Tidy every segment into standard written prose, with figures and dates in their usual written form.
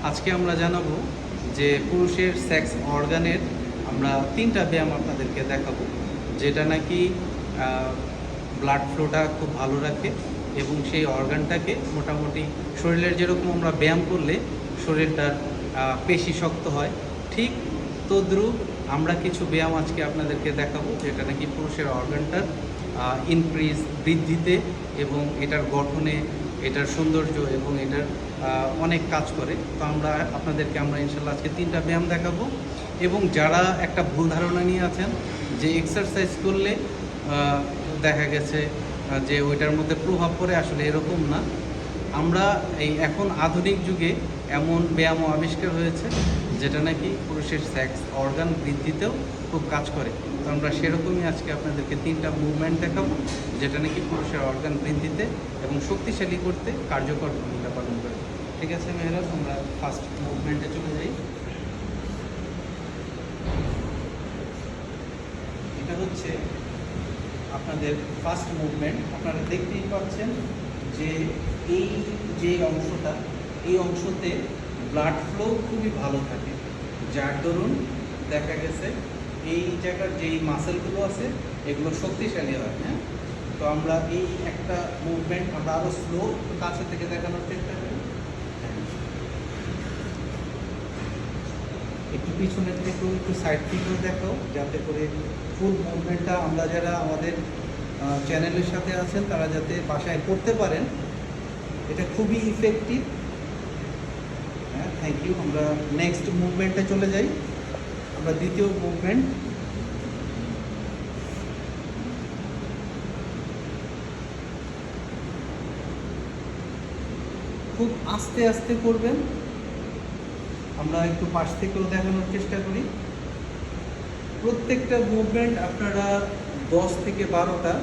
আজকে আমরা জানাবো যে পুরুষের সেক্স অর্গানের আমরা 3টা ব্যায়াম আপনাদেরকে দেখাবো, যেটা নাকি ব্লাড ফ্লোটা খুব ভালো রাখে এবং সেই অর্গানটাকে মোটামুটি শরীরের যেরকম আমরা ব্যায়াম করলে শরীরটার পেশি শক্ত হয়, ঠিক তদ্রূপ আমরা কিছু ব্যায়াম আজকে আপনাদেরকে দেখাবো, যেটা নাকি পুরুষের অর্গানটার ইনক্রিজ বৃদ্ধিতে এবং এটার গঠনে, এটার সৌন্দর্য এবং এটার অনেক কাজ করে। তো আপনাদেরকে ইনশাল্লাহ আজকে 3টা ব্যায়াম দেখাবো। এবং যারা একটা ভুল ধারণা নিয়ে আছেন যে এক্সারসাইজ করলে দেখা গেছে যে ওইটার মধ্যে প্রভাব পড়ে, আসলে এরকম না। আমরা এখন আধুনিক যুগে এমন ব্যায়ামও আবিষ্কার হয়েছে যেটা নাকি পুরুষের সেক্স অর্গান বৃদ্ধিতেও খুব কাজ করে। তো আমরা সেরকমই আজকে আপনাদেরকে 3টা মুভমেন্ট দেখাবো, যেটা নাকি পুরুষের অর্গান বৃদ্ধিতে এবং শক্তিশালী করতে কার্যকর ভূমিকা পালন করে। ঠিক আছে মেহরাজ, আমরা ফার্স্ট মুভমেন্টে চলে যাই। এটা হচ্ছে আপনাদের ফার্স্ট মুভমেন্ট। আপনারা দেখতেই পাচ্ছেন যে যে অংশটা, এই অংশতে ব্লাড ফ্লো খুবই ভালো থাকে, যার দরুন দেখা গেছে এই জায়গার যেই মাসেলগুলো আছে এগুলো শক্তিশালী হয়। হ্যাঁ, তো আমরা এই একটা মুভমেন্ট আমরা আরও স্লো কাছে থেকে দেখানোর চেষ্টা করি। একটু পিছনের থেকেও একটু সাইড থেকেও দেখাও, যাতে করে ফুল মুভমেন্টটা আমরা যারা আমাদের চ্যানেলের সাথে আছেন তারা যাতে বাসায় করতে পারেন। এটা খুবই ইফেক্টিভ। হ্যাঁ, থ্যাংক ইউ। আমরা নেক্সট মুভমেন্টে চলে যাই। আমরা দ্বিতীয় মুভমেন্ট, খুব আস্তে আস্তে করবেন। আমরা একটু পাশ থেকেও দেখানোর চেষ্টা করি। প্রত্যেকটা মুভমেন্ট আপনারা 10 থেকে 12টা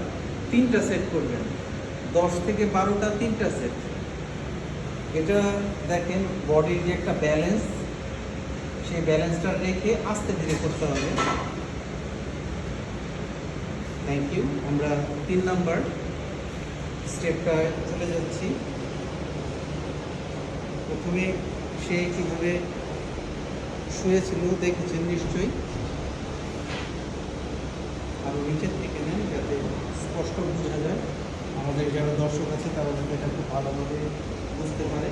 3টা সেট করবেন। 10 থেকে 12টা 3টা সেট। এটা দেখেন বডির যে একটা ব্যালেন্স, সেই ব্যালেন্সটা রেখে আস্তে ধীরে করতে হবে। Thank you. আমরা 3 নাম্বার স্টেপটা চলে যাচ্ছি। প্রথমে সে কীভাবে শুয়েছিল দেখেছেন নিশ্চয়ই। আরও নিচের থেকে নেন যাতে স্পষ্ট বোঝা যায়, আমাদের যারা দর্শক আছে তারা যাতে এটা খুব ভালোভাবে বুঝতে পারে।